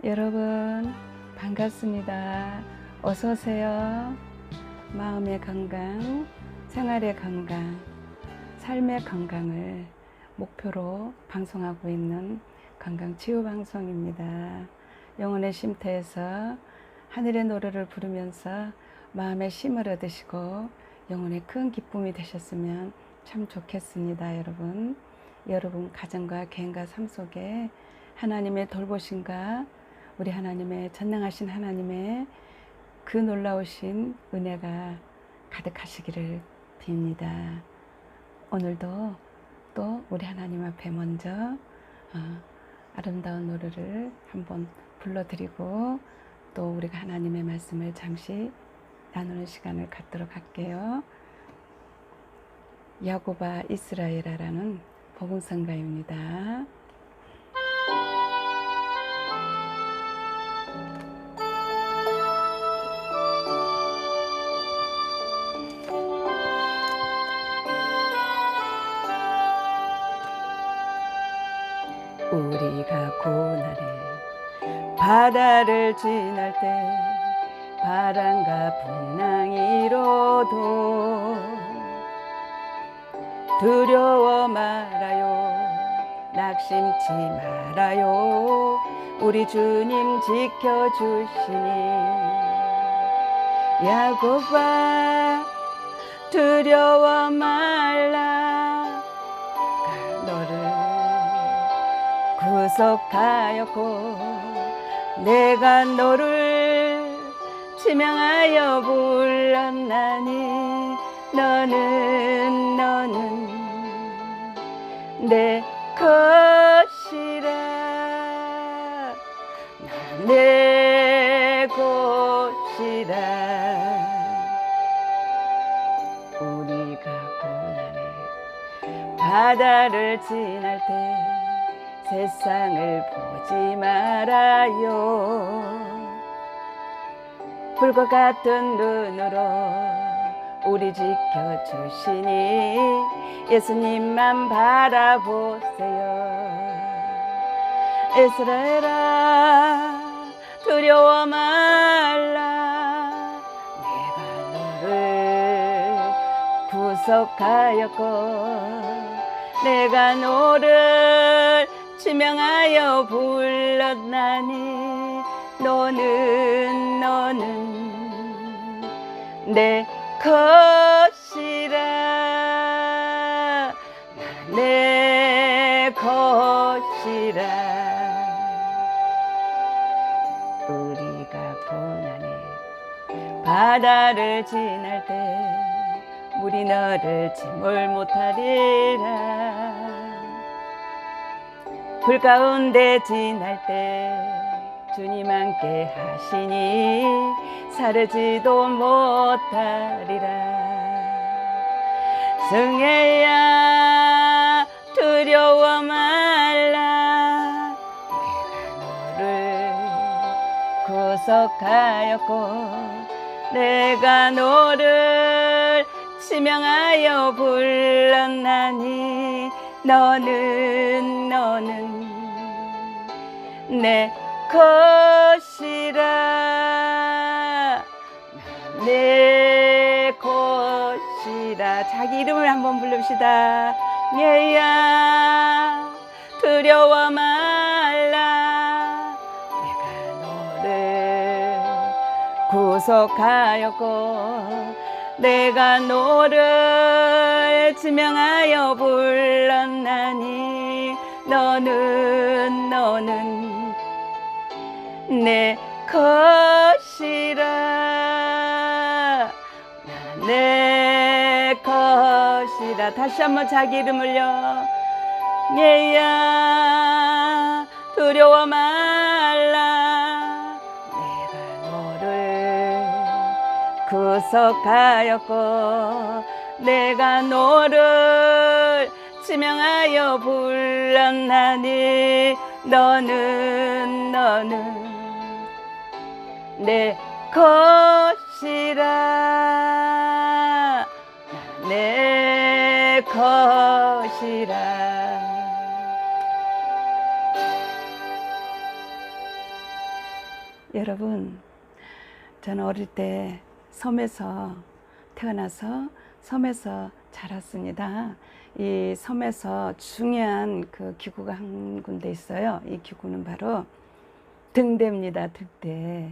여러분 반갑습니다. 어서 오세요. 마음의 건강, 생활의 건강, 삶의 건강을 목표로 방송하고 있는 건강치유방송입니다. 영혼의 쉼터에서 하늘의 노래를 부르면서 마음의 쉼을 얻으시고 영혼의 큰 기쁨이 되셨으면 참 좋겠습니다. 여러분 가정과 개인과 삶 속에 하나님의 돌보심과 우리 하나님의 전능하신 하나님의 그 놀라우신 은혜가 가득하시기를 빕니다. 오늘도 또 우리 하나님 앞에 먼저 아름다운 노래를 한번 불러드리고 또 우리가 하나님의 말씀을 잠시 나누는 시간을 갖도록 할게요. 야고바 이스라엘아라는 복음성가입니다. 우리가 고난에 바다를 지날 때 바람과 풍랑이로도 두려워 말아요, 낙심치 말아요. 우리 주님 지켜주시니 야고바 두려워 말라. 너를 구속하였고 내가 너를 지명하여 불렀나니 너는 내 것이라. 내 것이라. 우리가 고난에 바다를 지날 때 세상을 보지 말아요. 불과 같은 눈으로 우리 지켜주시니 예수님만 바라보세요. 이스라엘아 두려워 말라. 내가 너를 구속하였고 내가 너를 지명하여 불렀나니 너는 내 것이라. 내 것이라. 우리가 고난에 바다를 지날 때 물이 너를 침몰 못하리라. 불 가운데 지날 때 주님 함께 하시니 사르지도 못하리라. 승혜야 두려워 말라. 내가 너를 구속하였고 내가 너를 지명하여 불렀나니 너는 내 것이라. 내 것이라. 자기 이름을 한번 부릅시다. 얘야 두려워 말라. 내가 너를 구속하였고 내가 너를 지명하여 불렀나니 너는 내 것이라. 내 것이라. 다시 한번 자기 이름을요. 얘야 두려워 말라. 내가 너를 구속하였고 내가 너를 지명하여 불렀나니 너는 내 것이라. 내 것이라. 여러분, 저는 어릴 때 섬에서 태어나서 섬에서 자랐습니다. 이 섬에서 중요한 그 기구가 한 군데 있어요. 이 기구는 바로 등대입니다. 등대.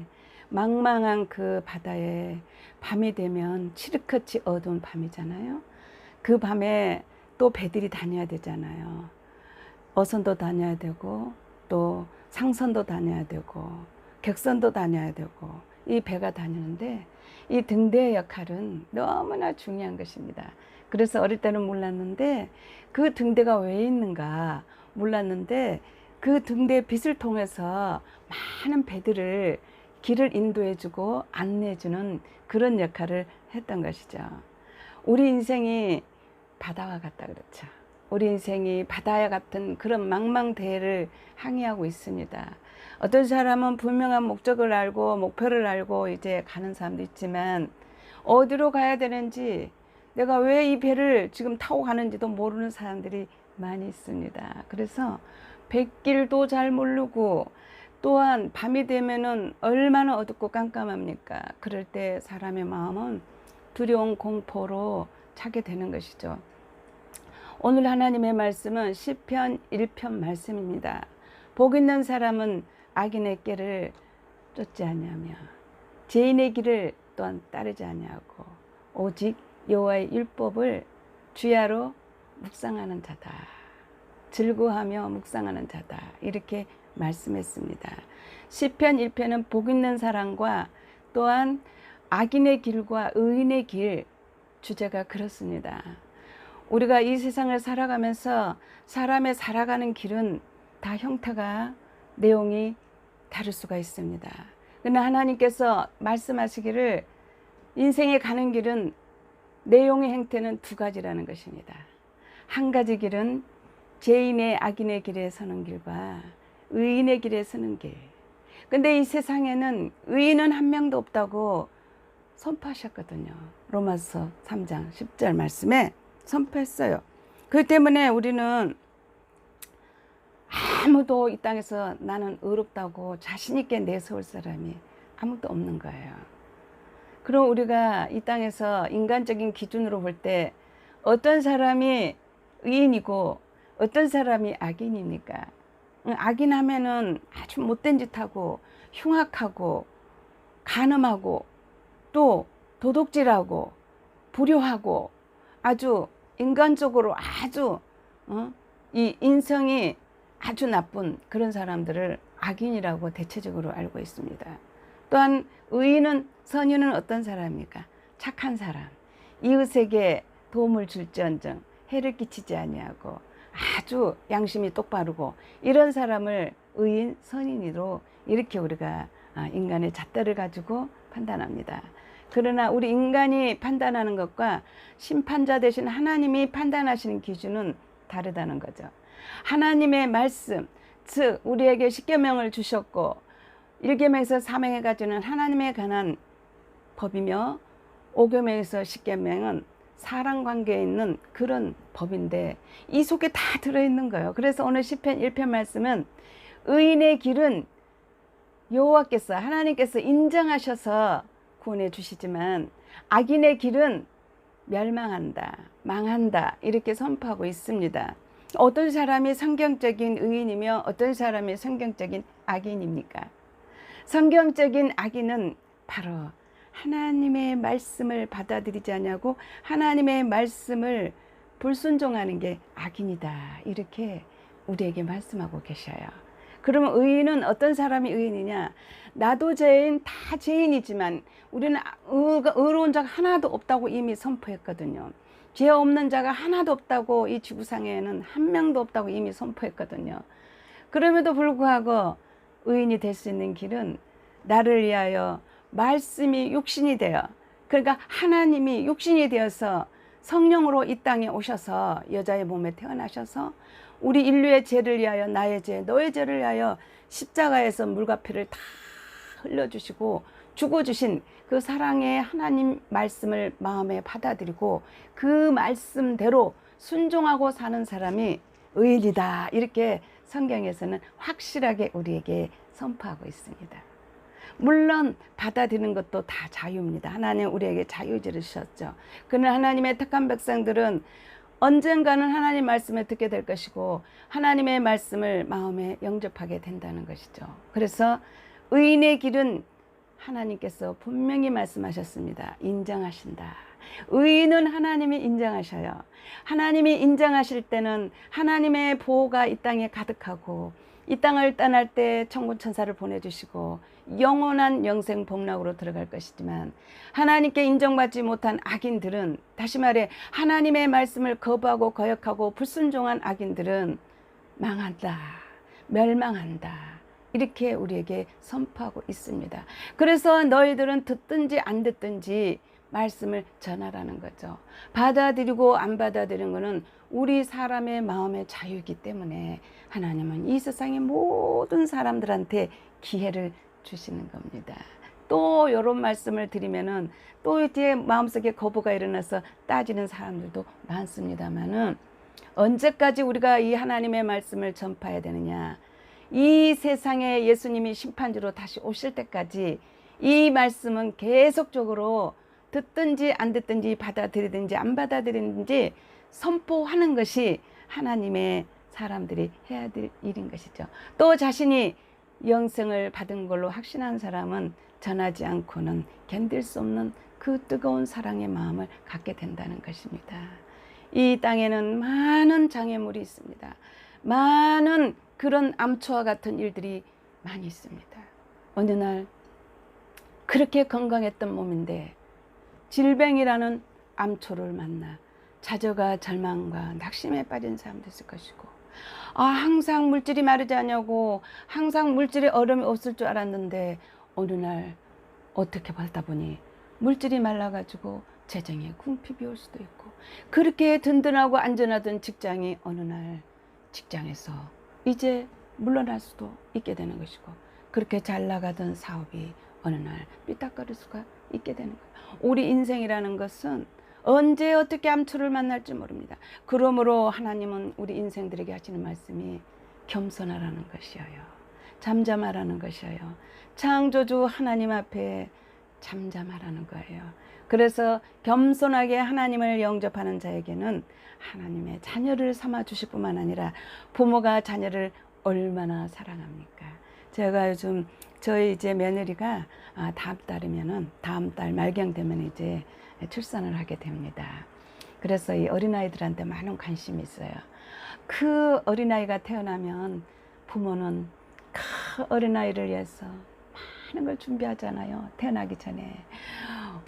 망망한 그 바다에 밤이 되면 칠흑같이 어두운 밤이잖아요. 그 밤에 또 배들이 다녀야 되잖아요. 어선도 다녀야 되고 또 상선도 다녀야 되고 객선도 다녀야 되고 이 배가 다니는데 이 등대의 역할은 너무나 중요한 것입니다. 그래서 어릴 때는 몰랐는데 그 등대가 왜 있는가 몰랐는데 그 등대의 빛을 통해서 많은 배들을 길을 인도해주고 안내해주는 그런 역할을 했던 것이죠. 우리 인생이 바다와 같다 그렇죠. 우리 인생이 바다와 같은 그런 망망대해를 항해하고 있습니다. 어떤 사람은 분명한 목적을 알고 목표를 알고 이제 가는 사람도 있지만 어디로 가야 되는지 내가 왜 이 배를 지금 타고 가는지도 모르는 사람들이 많이 있습니다. 그래서 백길도 잘 모르고 또한 밤이 되면은 얼마나 어둡고 깜깜합니까? 그럴 때 사람의 마음은 두려운 공포로 차게 되는 것이죠. 오늘 하나님의 말씀은 시편 1편 말씀입니다. 복 있는 사람은 악인의 길을 쫓지 아니하며 죄인의 길을 또한 따르지 아니하고 오직 여호와의 율법을 주야로 묵상하는 자다. 즐거워하며 묵상하는 자다. 이렇게 말씀했습니다. 시편 1편은 복 있는 사람과 또한 악인의 길과 의인의 길 주제가 그렇습니다. 우리가 이 세상을 살아가면서 사람의 살아가는 길은 다 형태가 내용이 다를 수가 있습니다. 그러나 하나님께서 말씀하시기를 인생에 가는 길은 내용의 형태는 두 가지라는 것입니다. 한 가지 길은 죄인의 악인의 길에 서는 길과 의인의 길에 서는 길. 근데 이 세상에는 의인은 한 명도 없다고 선포하셨거든요. 로마서 3장 10절 말씀에 선포했어요. 그렇기 때문에 우리는 아무도 이 땅에서 나는 의롭다고 자신 있게 내세울 사람이 아무도 없는 거예요. 그럼 우리가 이 땅에서 인간적인 기준으로 볼 때 어떤 사람이 의인이고 어떤 사람이 악인입니까? 악인 하면은 아주 못된 짓 하고 흉악하고 간음하고 또 도둑질하고 불효하고 아주 인간적으로 아주 이 인성이 아주 나쁜 그런 사람들을 악인이라고 대체적으로 알고 있습니다. 또한 의인은 선인은 어떤 사람입니까? 착한 사람, 이웃에게 도움을 줄지언정 해를 끼치지 아니하고 아주 양심이 똑바르고 이런 사람을 의인, 선인으로 이렇게 우리가 인간의 잣대를 가지고 판단합니다. 그러나 우리 인간이 판단하는 것과 심판자 되신 하나님이 판단하시는 기준은 다르다는 거죠. 하나님의 말씀, 즉 우리에게 십계명을 주셨고 1계명에서 3행에 가지는 하나님에 관한 법이며 5계명에서 10계명은 사랑관계에 있는 그런 법인데 이 속에 다 들어있는 거예요. 그래서 오늘 시편 1편 말씀은 의인의 길은 여호와께서 하나님께서 인정하셔서 구원해 주시지만 악인의 길은 멸망한다, 망한다 이렇게 선포하고 있습니다. 어떤 사람이 성경적인 의인이며 어떤 사람이 성경적인 악인입니까? 성경적인 악인은 바로 하나님의 말씀을 받아들이지 않냐고 하나님의 말씀을 불순종하는 게 악인이다 이렇게 우리에게 말씀하고 계셔요. 그러면 의인은 어떤 사람이 의인이냐? 나도 죄인, 다 죄인이지만 우리는 의로운 자가 하나도 없다고 이미 선포했거든요. 죄 없는 자가 하나도 없다고 이 지구상에는 한 명도 없다고 이미 선포했거든요. 그럼에도 불구하고 의인이 될 수 있는 길은 나를 위하여 말씀이 육신이 되어 그러니까 하나님이 육신이 되어서 성령으로 이 땅에 오셔서 여자의 몸에 태어나셔서 우리 인류의 죄를 위하여 나의 죄, 너의 죄를 위하여 십자가에서 물과 피를 다 흘려주시고 죽어주신 그 사랑의 하나님 말씀을 마음에 받아들이고 그 말씀대로 순종하고 사는 사람이 의인이다 이렇게 성경에서는 확실하게 우리에게 선포하고 있습니다. 물론 받아들이는 것도 다 자유입니다. 하나님 우리에게 자유의지를 주셨죠. 그러나 하나님의 택한 백성들은 언젠가는 하나님 말씀을 듣게 될 것이고 하나님의 말씀을 마음에 영접하게 된다는 것이죠. 그래서 의인의 길은 하나님께서 분명히 말씀하셨습니다. 인정하신다. 의인은 하나님이 인정하셔요. 하나님이 인정하실 때는 하나님의 보호가 이 땅에 가득하고 이 땅을 떠날 때 천군 천사를 보내주시고 영원한 영생 복락으로 들어갈 것이지만 하나님께 인정받지 못한 악인들은, 다시 말해 하나님의 말씀을 거부하고 거역하고 불순종한 악인들은 망한다, 멸망한다, 이렇게 우리에게 선포하고 있습니다. 그래서 너희들은 듣든지 안 듣든지 말씀을 전하라는 거죠. 받아들이고 안 받아들이는 것은 우리 사람의 마음의 자유이기 때문에 하나님은 이 세상의 모든 사람들한테 기회를 주시는 겁니다. 또 이런 말씀을 드리면은 또 이제 마음속에 거부가 일어나서 따지는 사람들도 많습니다만은, 언제까지 우리가 이 하나님의 말씀을 전파해야 되느냐? 이 세상에 예수님이 심판주로 다시 오실 때까지 이 말씀은 계속적으로 듣든지 안 듣든지 받아들이든지 안 받아들이든지 선포하는 것이 하나님의 사람들이 해야 될 일인 것이죠. 또 자신이 영생을 받은 걸로 확신한 사람은 전하지 않고는 견딜 수 없는 그 뜨거운 사랑의 마음을 갖게 된다는 것입니다. 이 땅에는 많은 장애물이 있습니다. 많은 그런 암초와 같은 일들이 많이 있습니다. 어느 날 그렇게 건강했던 몸인데 질병이라는 암초를 만나 좌절과 절망과 낙심에 빠진 사람도 있을 것이고, 항상 물질이 마르지 않냐고, 항상 물질에 얼음이 없을 줄 알았는데 어느 날 어떻게 받다 보니 물질이 말라가지고 재정에 궁핍이 올 수도 있고, 그렇게 든든하고 안전하던 직장이 어느 날 직장에서 이제 물러날 수도 있게 되는 것이고, 그렇게 잘 나가던 사업이 어느 날 삐딱거릴 수가 있게 되는 거예요. 우리 인생이라는 것은 언제 어떻게 암초를 만날지 모릅니다. 그러므로 하나님은 우리 인생들에게 하시는 말씀이 겸손하라는 것이에요. 잠잠하라는 것이에요. 창조주 하나님 앞에 잠잠하라는 거예요. 그래서 겸손하게 하나님을 영접하는 자에게는 하나님의 자녀를 삼아 주실 뿐만 아니라 부모가 자녀를 얼마나 사랑합니까? 제가 요즘 저희 이제 며느리가 다음 달 말경 되면 이제 출산을 하게 됩니다. 그래서 이 어린아이들한테 많은 관심이 있어요. 그 어린아이가 태어나면 부모는 그 어린아이를 위해서 많은 걸 준비하잖아요. 태어나기 전에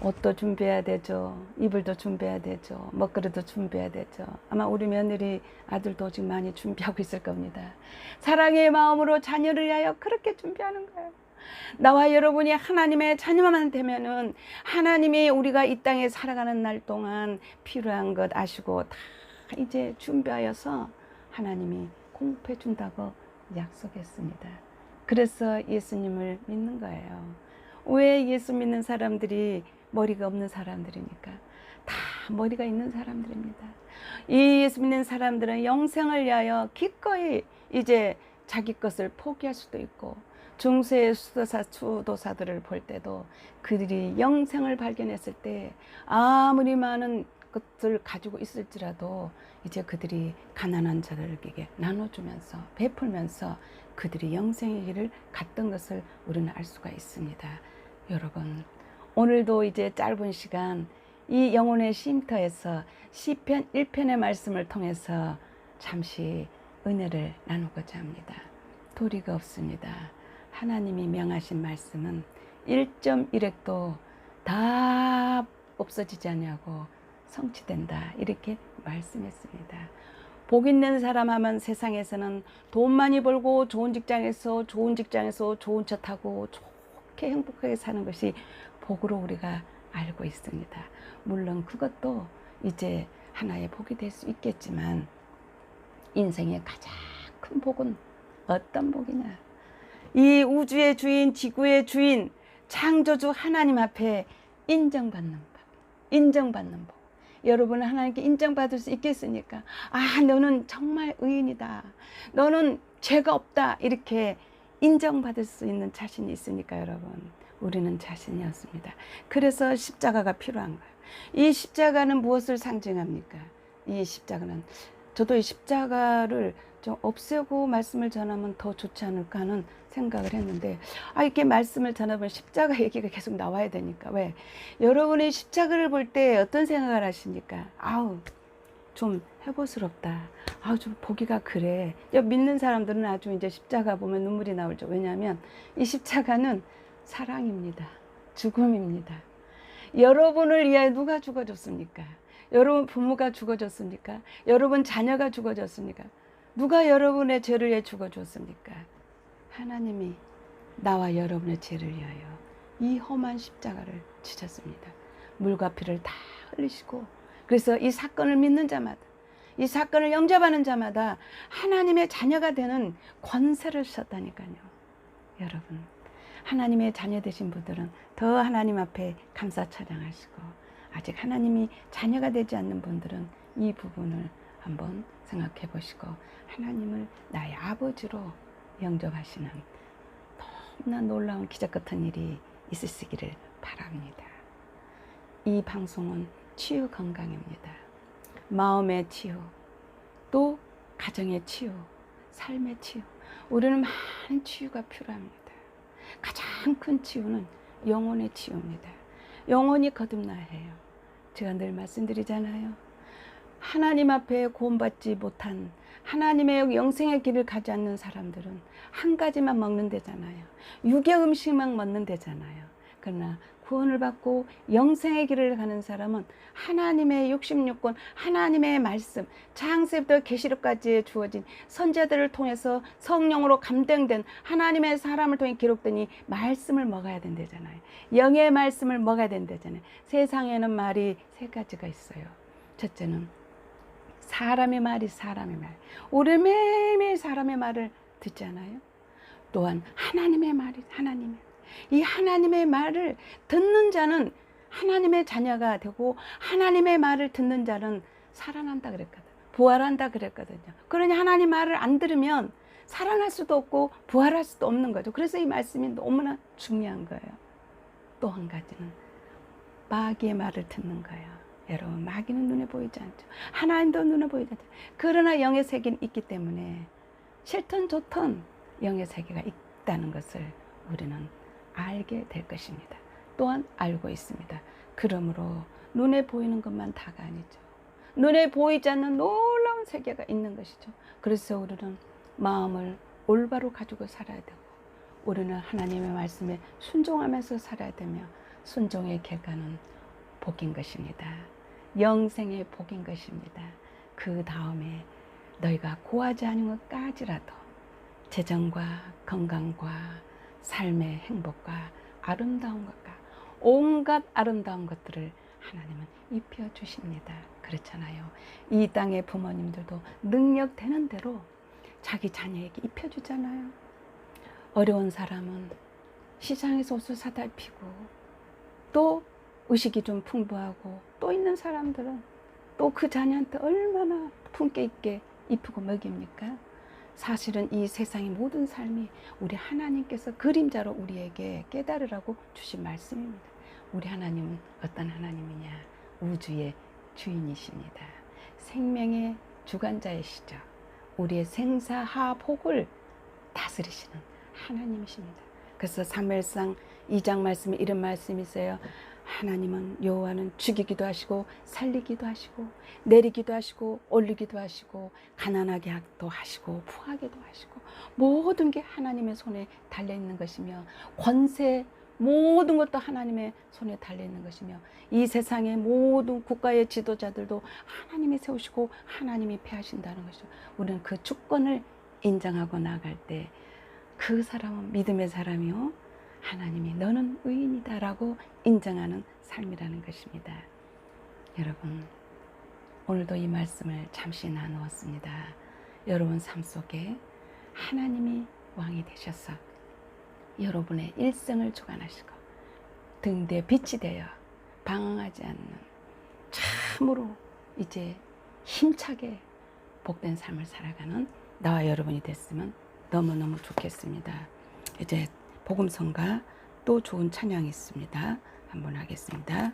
옷도 준비해야 되죠. 이불도 준비해야 되죠. 먹거리도 준비해야 되죠. 아마 우리 며느리 아들도 지금 많이 준비하고 있을 겁니다. 사랑의 마음으로 자녀를 위하여 그렇게 준비하는 거예요. 나와 여러분이 하나님의 자녀만 되면은 하나님이 우리가 이 땅에 살아가는 날 동안 필요한 것 아시고 다 이제 준비하여서 하나님이 공급해 준다고 약속했습니다. 그래서 예수님을 믿는 거예요. 왜 예수 믿는 사람들이 머리가 없는 사람들입니까? 다 머리가 있는 사람들입니다. 이 예수 믿는 사람들은 영생을 위하여 기꺼이 이제 자기 것을 포기할 수도 있고, 중세의 수도사들을 볼 때도 그들이 영생을 발견했을 때 아무리 많은 것을 가지고 있을지라도 이제 그들이 가난한 자들에게 나눠주면서 베풀면서 그들이 영생의 길을 갔던 것을 우리는 알 수가 있습니다. 여러분, 오늘도 이제 짧은 시간 이 영혼의 쉼터에서 시편 1편의 말씀을 통해서 잠시 은혜를 나누고자 합니다. 도리가 없습니다. 하나님이 명하신 말씀은 1.1획도 다 없어지지 않냐고 성취된다, 이렇게 말씀했습니다. 복 있는 사람 하면 세상에서는 돈 많이 벌고 좋은 직장에서 좋은 차 타고 좋게 행복하게 사는 것이 복으로 우리가 알고 있습니다. 물론 그것도 이제 하나의 복이 될 수 있겠지만 인생의 가장 큰 복은 어떤 복이냐? 이 우주의 주인, 지구의 주인, 창조주 하나님 앞에 인정받는 법, 인정받는 법. 여러분은 하나님께 인정받을 수 있겠습니까? 너는 정말 의인이다, 너는 죄가 없다, 이렇게 인정받을 수 있는 자신이 있습니까, 여러분? 우리는 자신이 없습니다. 그래서 십자가가 필요한 거예요. 이 십자가는 무엇을 상징합니까? 이 십자가는, 저도 이 십자가를 좀 없애고 말씀을 전하면 더 좋지 않을까 하는 생각을 했는데, 이렇게 말씀을 전하면 십자가 얘기가 계속 나와야 되니까. 왜? 여러분이 십자가를 볼 때 어떤 생각을 하십니까? 좀 해보스럽다. 좀 보기가 그래. 믿는 사람들은 아주 이제 십자가 보면 눈물이 나오죠. 왜냐하면 이 십자가는 사랑입니다. 죽음입니다. 여러분을 위하여 누가 죽어줬습니까? 여러분 부모가 죽어줬습니까? 여러분 자녀가 죽어줬습니까? 누가 여러분의 죄를 위해 죽어줬습니까? 하나님이 나와 여러분의 죄를 위하여 이 험한 십자가를 지셨습니다. 물과 피를 다 흘리시고, 그래서 이 사건을 믿는 자마다, 이 사건을 영접하는 자마다 하나님의 자녀가 되는 권세를 주셨다니까요. 여러분, 하나님의 자녀 되신 분들은 더 하나님 앞에 감사 찬양하시고, 아직 하나님이 자녀가 되지 않는 분들은 이 부분을 한번 생각해 보시고 하나님을 나의 아버지로 영접하시는 너무나 놀라운 기적 같은 일이 있으시기를 바랍니다. 이 방송은 치유 건강입니다. 마음의 치유, 또 가정의 치유, 삶의 치유. 우리는 많은 치유가 필요합니다. 가장 큰 치유는 영혼의 치유입니다. 영혼이 거듭나야 해요. 제가 늘 말씀드리잖아요. 하나님 앞에 구원받지 못한, 하나님의 영생의 길을 가지 않는 사람들은 한 가지만 먹는 데잖아요. 육의 음식만 먹는 데잖아요. 그러나 구원을 받고 영생의 길을 가는 사람은 하나님의 66권, 하나님의 말씀, 창세부터 계시록까지 주어진 선지자들을 통해서 성령으로 감동된 하나님의 사람을 통해 기록된 이 말씀을 먹어야 된다잖아요. 영의 말씀을 먹어야 된다잖아요. 세상에는 말이 세 가지가 있어요. 첫째는 사람의 말이 사람의 말. 우리 매일매일 사람의 말을 듣잖아요. 또한 하나님의 말이 하나님의, 이 하나님의 말을 듣는 자는 하나님의 자녀가 되고, 하나님의 말을 듣는 자는 살아난다 그랬거든. 부활한다 그랬거든요. 그러니 하나님 말을 안 들으면 살아날 수도 없고 부활할 수도 없는 거죠. 그래서 이 말씀이 너무나 중요한 거예요. 또 한 가지는 마귀의 말을 듣는 거예요. 여러분, 마귀는 눈에 보이지 않죠. 하나님도 눈에 보이지 않죠. 그러나 영의 세계는 있기 때문에 싫든 좋든 영의 세계가 있다는 것을 우리는 알게 될 것입니다. 또한 알고 있습니다. 그러므로 눈에 보이는 것만 다가 아니죠. 눈에 보이지 않는 놀라운 세계가 있는 것이죠. 그래서 우리는 마음을 올바로 가지고 살아야 되고, 우리는 하나님의 말씀에 순종하면서 살아야 되며, 순종의 결과는 복인 것입니다. 영생의 복인 것입니다. 그 다음에 너희가 구하지 않은 것까지라도 재정과 건강과 삶의 행복과 아름다운 것과 온갖 아름다운 것들을 하나님은 입혀주십니다. 그렇잖아요. 이 땅의 부모님들도 능력 되는 대로 자기 자녀에게 입혀주잖아요. 어려운 사람은 시장에서 옷을 사다 입히고, 또 의식이 좀 풍부하고 또 있는 사람들은 또 그 자녀한테 얼마나 품격 있게 입히고 먹입니까? 사실은 이 세상의 모든 삶이 우리 하나님께서 그림자로 우리에게 깨달으라고 주신 말씀입니다. 우리 하나님은 어떤 하나님이냐? 우주의 주인이십니다. 생명의 주관자이시죠. 우리의 생사하복을 다스리시는 하나님이십니다. 그래서 사무엘상 2장 말씀에 이런 말씀이 있어요. 하나님은, 여호와는 죽이기도 하시고 살리기도 하시고 내리기도 하시고 올리기도 하시고 가난하게도 하시고 부하게도 하시고, 모든 게 하나님의 손에 달려있는 것이며, 권세 모든 것도 하나님의 손에 달려있는 것이며, 이 세상의 모든 국가의 지도자들도 하나님이 세우시고 하나님이 폐하신다는 것이죠. 우리는 그 주권을 인정하고 나갈 때 그 사람은 믿음의 사람이요, 하나님이 너는 의인이다 라고 인정하는 삶이라는 것입니다. 여러분, 오늘도 이 말씀을 잠시 나누었습니다. 여러분 삶 속에 하나님이 왕이 되셔서 여러분의 일생을 주관하시고 등 뒤에 빛이 되어 방황하지 않는, 참으로 이제 힘차게 복된 삶을 살아가는 나와 여러분이 됐으면 너무너무 좋겠습니다. 이제 복음성가 또 좋은 찬양이 있습니다. 한번 하겠습니다.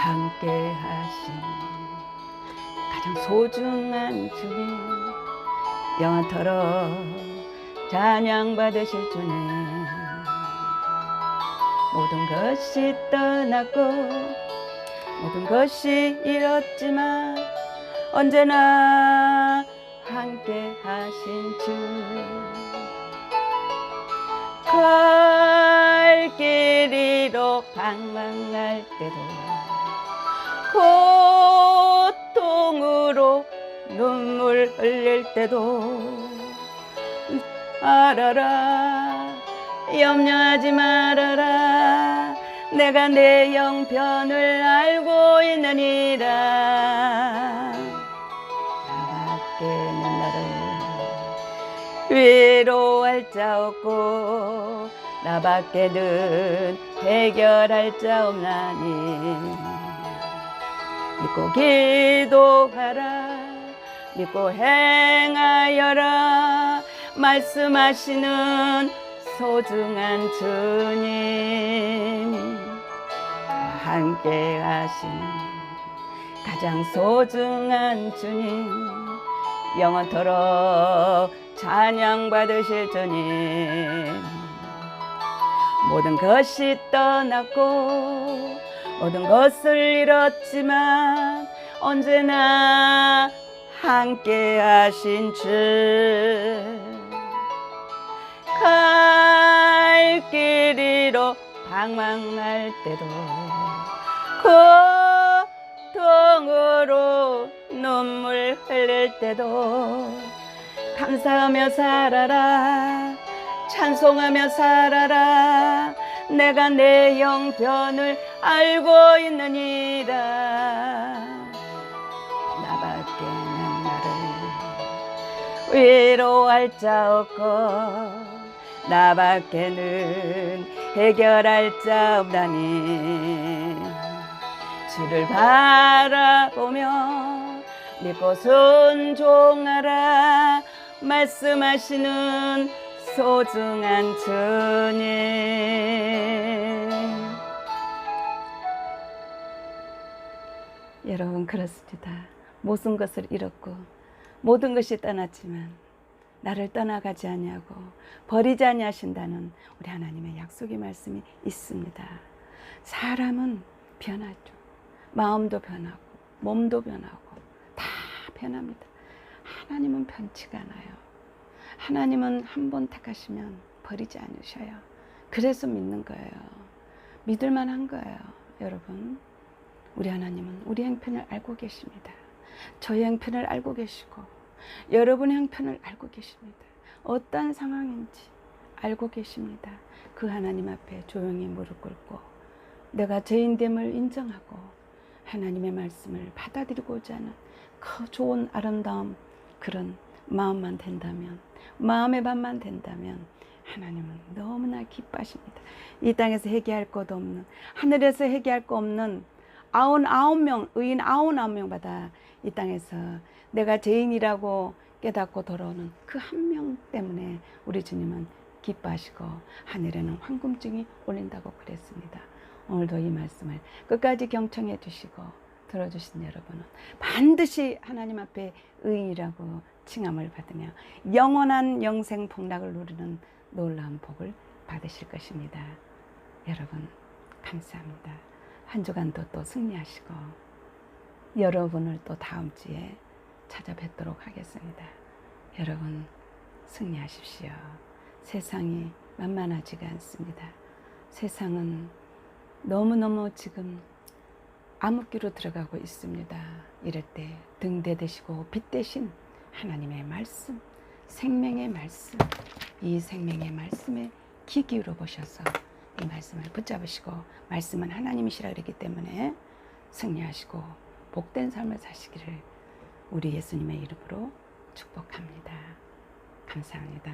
함께 하신 가장 소중한 주님, 영원토록 찬양 받으실 주님, 모든 것이 떠났고 모든 것이 잃었지만 언제나 함께 하신 주, 갈 길 잃어 방황할 때도 고통으로 눈물 흘릴 때도 알아라, 염려하지 말아라, 내가 내 형편을 알고 있느니라. 나밖에는 나를 위로할 자 없고 나밖에는 해결할 자 없나니, 믿고 기도하라, 믿고 행하여라, 말씀하시는 소중한 주님, 함께 하시는 가장 소중한 주님, 영원토록 찬양 받으실 주님, 모든 것이 떠났고 모든 것을 잃었지만 언제나 함께 하신 주, 갈 길 잃어 방황할 때도 고통으로 눈물 흘릴 때도 감사하며 살아라, 찬송하며 살아라, 내가 내 형편을 알고 있느니라. 나밖에는 나를 위로할 자 없고 나밖에는 해결할 자 없다니, 주를 바라보며 믿고 순종하라, 말씀하시는 소중한 주님. 여러분, 그렇습니다. 모든 것을 잃었고 모든 것이 떠났지만 나를 떠나가지 아니하고 버리지 아니하신다는 우리 하나님의 약속의 말씀이 있습니다. 사람은 변하죠. 마음도 변하고 몸도 변하고 다 변합니다. 하나님은 변치가 않아요. 하나님은 한 번 택하시면 버리지 않으셔요. 그래서 믿는 거예요. 믿을 만한 거예요. 여러분, 우리 하나님은 우리 형편을 알고 계십니다. 저의 형편을 알고 계시고 여러분의 형편을 알고 계십니다. 어떤 상황인지 알고 계십니다. 그 하나님 앞에 조용히 무릎 꿇고 내가 죄인됨을 인정하고 하나님의 말씀을 받아들이고자 하는 그 좋은 아름다움, 그런 마음만 된다면, 마음의 밤만 된다면 하나님은 너무나 기뻐하십니다. 이 땅에서 회개할 것 없는, 하늘에서 회개할 것 없는 99명, 의인 99명마다 이 땅에서 내가 죄인이라고 깨닫고 돌아오는 그 한 명 때문에 우리 주님은 기뻐하시고 하늘에는 황금증이 올린다고 그랬습니다. 오늘도 이 말씀을 끝까지 경청해 주시고 들어주신 여러분은 반드시 하나님 앞에 의인이라고 칭함을 받으며 영원한 영생 복락을 누리는 놀라운 복을 받으실 것입니다. 여러분, 감사합니다. 한 주간도 또 승리하시고 여러분을 또 다음 주에 찾아뵙도록 하겠습니다. 여러분, 승리하십시오. 세상이 만만하지가 않습니다. 세상은 너무너무 지금 암흑기로 들어가고 있습니다. 이럴 때 등대되시고 빛 대신 하나님의 말씀, 생명의 말씀, 이 생명의 말씀에 귀 기울여 보셔서 이 말씀을 붙잡으시고, 말씀은 하나님이시라 그랬기 때문에 승리하시고 복된 삶을 사시기를 우리 예수님의 이름으로 축복합니다. 감사합니다.